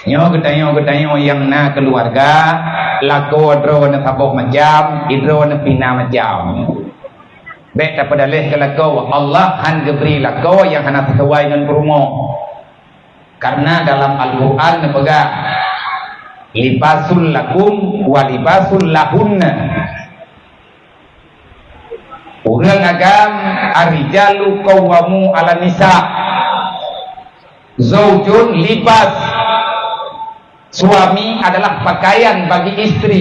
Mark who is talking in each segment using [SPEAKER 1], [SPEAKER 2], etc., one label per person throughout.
[SPEAKER 1] Nyo yang na keluarga lako dro na taboh macam idro na pina macam baik daripada leh ke lako Allah han geberi lako yang hana sesuai dengan perumo karena dalam Al-Quran na pegang libasul lakum wa libasul lahunna urang agam arijalu qawwamu ala nisa zaujun libas suami adalah pakaian bagi istri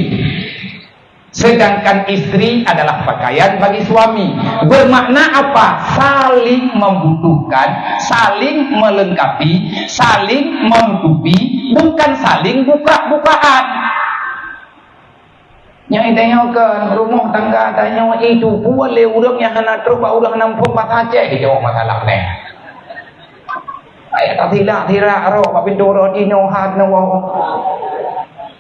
[SPEAKER 1] sedangkan istri adalah pakaian bagi suami. Bermakna apa? Saling membutuhkan, saling melengkapi, saling menutupi, bukan saling buka-bukaan. Yang tengokkan rumah tangga tanya itu boleh urang yang hana terubah urang nampuk mata Aceh dijawab masalah ni. Ayat tak tidak roh pintu roh dino had na wau.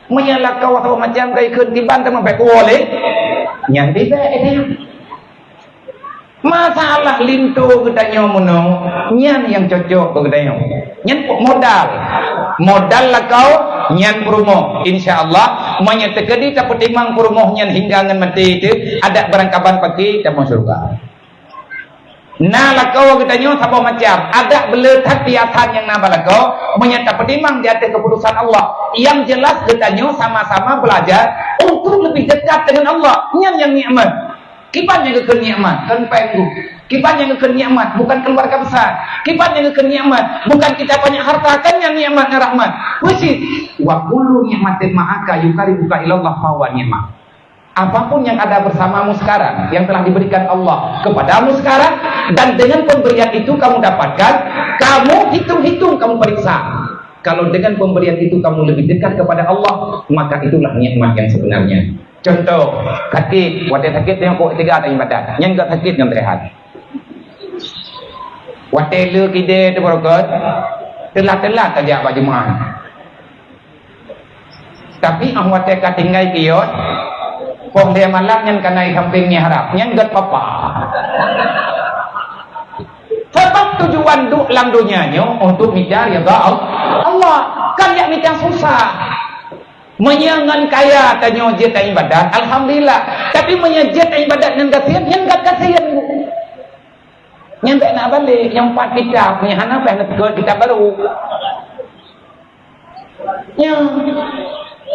[SPEAKER 1] Menyalah kau atau macam kai keun tiban teman baik boleh. Yang tidak itu. Masalah lintu katanya mono, nyan yang cocok katanya. Nyan modal lah kau nyan perumoh. Insyaallah menyetekedi tak petimang perumoh nyan hingga ngan mati itu ada barangkaban pagi dan masuk surga. Nah lakau katanya apa macam ada beletak tiatan yang nama lakau menyata pedimang di atas keputusan Allah yang jelas katanya sama-sama belajar untuk lebih dekat dengan Allah yang nikmat kipan yang ke nikmat kan penggu kipan yang ke nikmat bukan keluarga besar kipan yang ke nikmat bukan kita banyak harta kan yang nikmat dan rahmat wisi wa kullu nikmatin ma'aka yukaribuka ilallah fawa nikmat. Apapun yang ada bersamamu sekarang yang telah diberikan Allah kepadamu sekarang dan dengan pemberian itu kamu dapatkan, kamu hitung-hitung, kamu periksa. Kalau dengan pemberian itu kamu lebih dekat kepada Allah, maka itulah nikmat yang sebenarnya. Contoh, sakit, wadah sakit yang kok tiga ada ibadat, yang enggak sakit yang terlihat. Wadah lu kide tu berkat, telat-telat saja baju mahal. Tapi ahwat teka tinggal kiot. Pong dia malam yang kanai sampingnya harap yang gat papa. Sebab tujuan dalam dunianya untuk mencari Allah. Kan yang minta susah. Menyangan kaya tanya jet ibadat, alhamdulillah. Tapi menyajet ibadat yang kasihan, yang gat kasihan bu. Yang tak nak balik, yang 4 kitab, yang hana nak kitab baru. Yang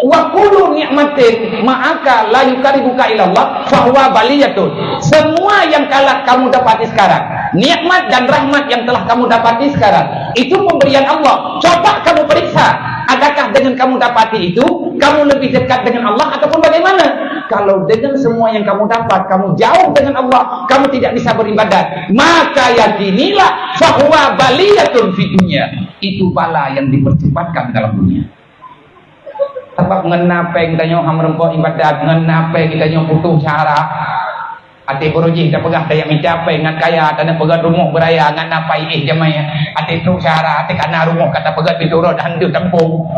[SPEAKER 1] wa kullu ni'matin ma'aka la yukaribuka ilallah fahuwa baliyatun. Semua yang telah kamu dapati sekarang, nikmat dan rahmat yang telah kamu dapati sekarang, itu pemberian Allah. Coba kamu periksa, adakah dengan kamu dapati itu kamu lebih dekat dengan Allah ataupun bagaimana? Kalau dengan semua yang kamu dapat kamu jauh dengan Allah, kamu tidak bisa beribadat, maka yakinilah fahuwa baliyatun fi dunya. Itu bala yang dipercepatkan dalam dunia. Sebab mengenapa kita nyo hamrempok ibadat, mengenapa kita nyo putus cara. Ati beruji dah pegah daya mencapai ngan kaya tanah pegah rumah beraya ngan napai jamai. Ati tu cara ati kana rumah kata pegah pintu dan dia tempung.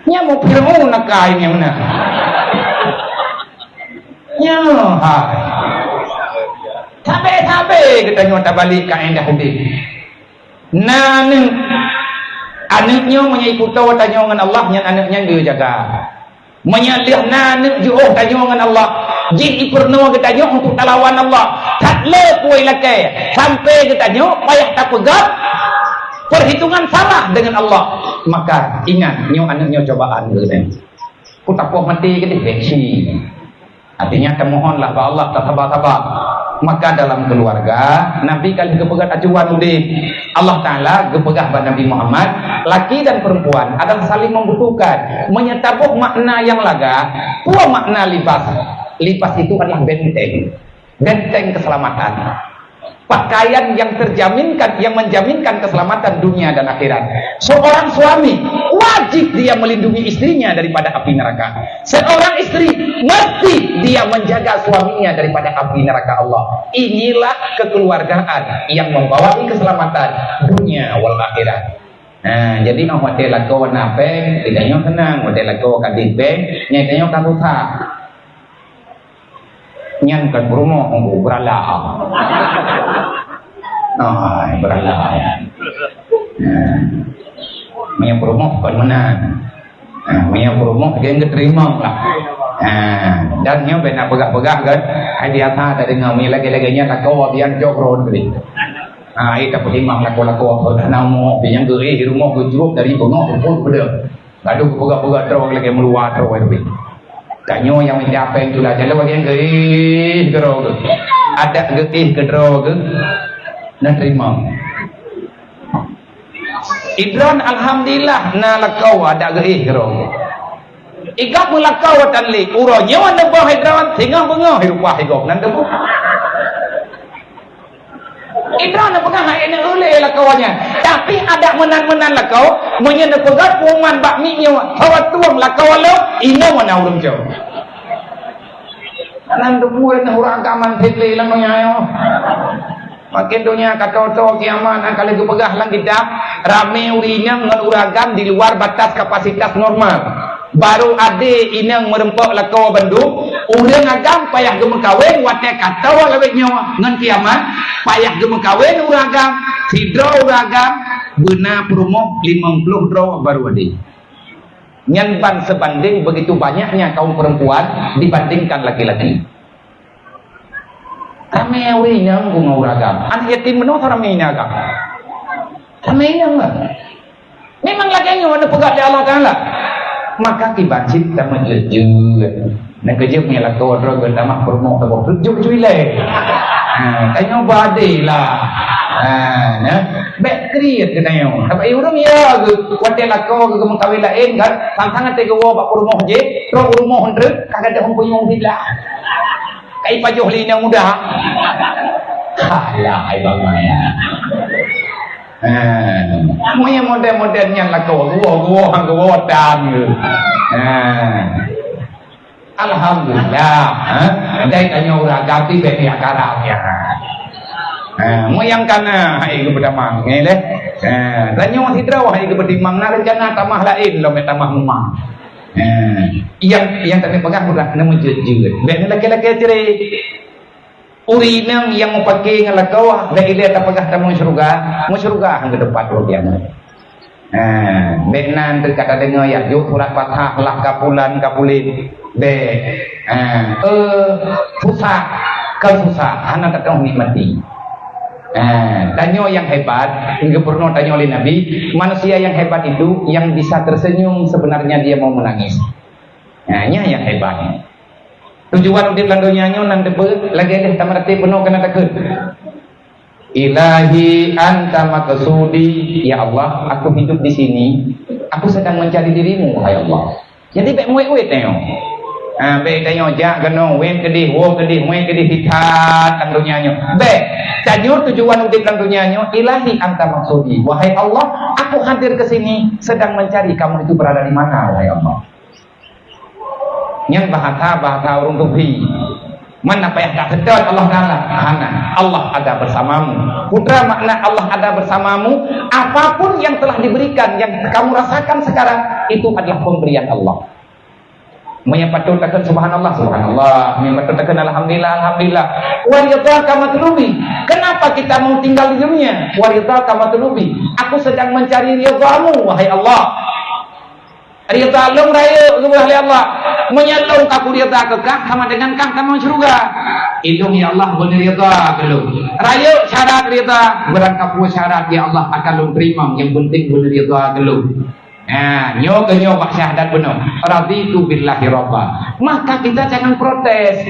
[SPEAKER 1] Nya mau pirmu nak kai nya mana? Nya hai. Sampai kita nyo tak balik ka endah hadis. Naneng anaknya menyai tahu tanya dengan Allah yang anaknya dia jaga menyalih nanek jauh tanya dengan Allah jin ipurno kita tanya untuk talawan Allah tak lepoi lakai sampai kita tanya payah tak pegat perhitungan salah dengan Allah maka ingat nyo anaknya cobaan gitu ku tak puas mati ke depresi artinya termohonlah kepada Allah tak sabar-sabar. Maka dalam keluarga Nabi kali kepegat acuan udip Allah Ta'ala kepegah pada Nabi Muhammad laki dan perempuan adalah saling membutuhkan menyetabuh makna yang laga pua makna lipas itu adalah benteng keselamatan pakaian yang terjaminkan yang menjaminkan keselamatan dunia dan akhirat. Seorang suami wajib dia melindungi istrinya daripada api neraka. Seorang istri mesti dia menjaga suaminya daripada api neraka Allah. Inilah kekeluargaan yang membawa keselamatan dunia wal akhirat. Nah, jadi nak hotel lagu warna pink, tidaknya senang. Hotel lagu kadin pink, nyatanya kan rusak. Nyan kan rumah berala. Berala. Punya rumah bukan menang. Punya rumah dia enggak terima lah. Dan nyo benar pegah-pegah kan. Dia tak ada dengar punya lagi-laginya tak kau biar jokron gitu. Itu pelimang laku-laku apa nama yang geri di rumah gejruk dari bengok pun beda. Gaduh pegah-pegah terus lagi meluar terus itu. Kanyo yang mencapai itulah jalan bagian geri gerog. Ada geri gerog nak terima. Idron alhamdulillah na lakau ada geri gerog. Igap melakau tanli uronya wana bah idron singa bengah hirupah igop nan debu. Idron pegah ene ule lakaunya. Tapi ada menan-menan lakau menyena pegat puman bakmi nya hawa tuang lakau lo ino mana urang jauh. Nan debu na urang kaman titli lamanya yo. Makin dunia kata-kata kiamat kalau itu pegah lang kita rame urinya dengan uragan di luar batas kapasitas normal. Baru ade inang merempok lakau bandung urang agam payah gemekawin wate kata lebih nyawa ngan kiamat payah gemekawin uragam sidro uragam beuna promo 50 draw baru ade nyan ban sebanding begitu banyaknya kaum perempuan dibandingkan laki-laki. Ramai awalnya bunga uragam. Anak yatim menurut ramai agam. Ramai enggak. Memang lagi yang ada pegat di Allah Taala. Maka kibacit sama jujur. Nak kerja punya lakau orang berdamah permok tak jujur leh. Tanya badai lah. Nah, baik kriat kita yang. Tapi orang ya, kuatir lakau ke mengkawin lain kan. Tantangan tega wabak permok je. Terus permok hendak kagak ada orang punya tidak. Kai pajuh lina mudah. Kalah ai bangaya. Moya model-modelnya lakau gua dan. Alhamdulillah. Dai tanya urang ganti beti akarangnya. Moyang kana ai kepada mang ngele. Tanya hidra wahai kepada mang na rencana tamah lain lo metamah memang. Yang tadi pegang bukan nama jujur. Bek laki-laki cerai. Uri nang yang mau pakai ngelakau, dah ilah tak pegang tamu syurga hang ke depan roh dia. Bek nan terkata dengar ya juk surat Fathah lah kapulan kapulin. Bek susah anak tak tahu nikmati. Tanya yang hebat, hingga pernah tanya oleh Nabi, manusia yang hebat itu yang bisa tersenyum sebenarnya dia mau menangis. Nya yang hebat. Tujuan di dunia nya nan debe lagi deh tamarati penuh kena takut. Ilahi anta maqsudi, ya Allah, aku hidup di sini, aku sedang mencari dirimu, ya Allah. Jadi baik muai tengok. Baik tengok jak kena wen kedih wo kedih muai kedih hitat kan dunianya. Baik tajur tujuan hidup dalam dunianya ilahi anta maksudi, wahai Allah, aku hadir ke sini sedang mencari kamu itu berada di mana, wahai Allah. Yang bahasa urung tuhi mana payah tak sedot Allah Taala Allah ada bersamamu. Putra makna Allah ada bersamamu, apapun yang telah diberikan yang kamu rasakan sekarang itu adalah pemberian Allah. Menyepatkan subhanallah subhanallah, menyepatkan alhamdulillah. Waridha kama tulubi. Kenapa kita mau tinggal di dunia? Waridha kama tulubi. Aku sedang mencari ridhamu, wahai Allah. Ridha long raya wahai Allah. Menyalung aku ridha kekah sama dengan kang tamu syurga. Ilung ya Allah benar ridha belum. Raya syarat ridha, berangkat syarat ya Allah akan lu terima, yang penting benar ridha belum. Nyo bak syahadat benar. Raditu billahi rabba. Maka kita jangan protes.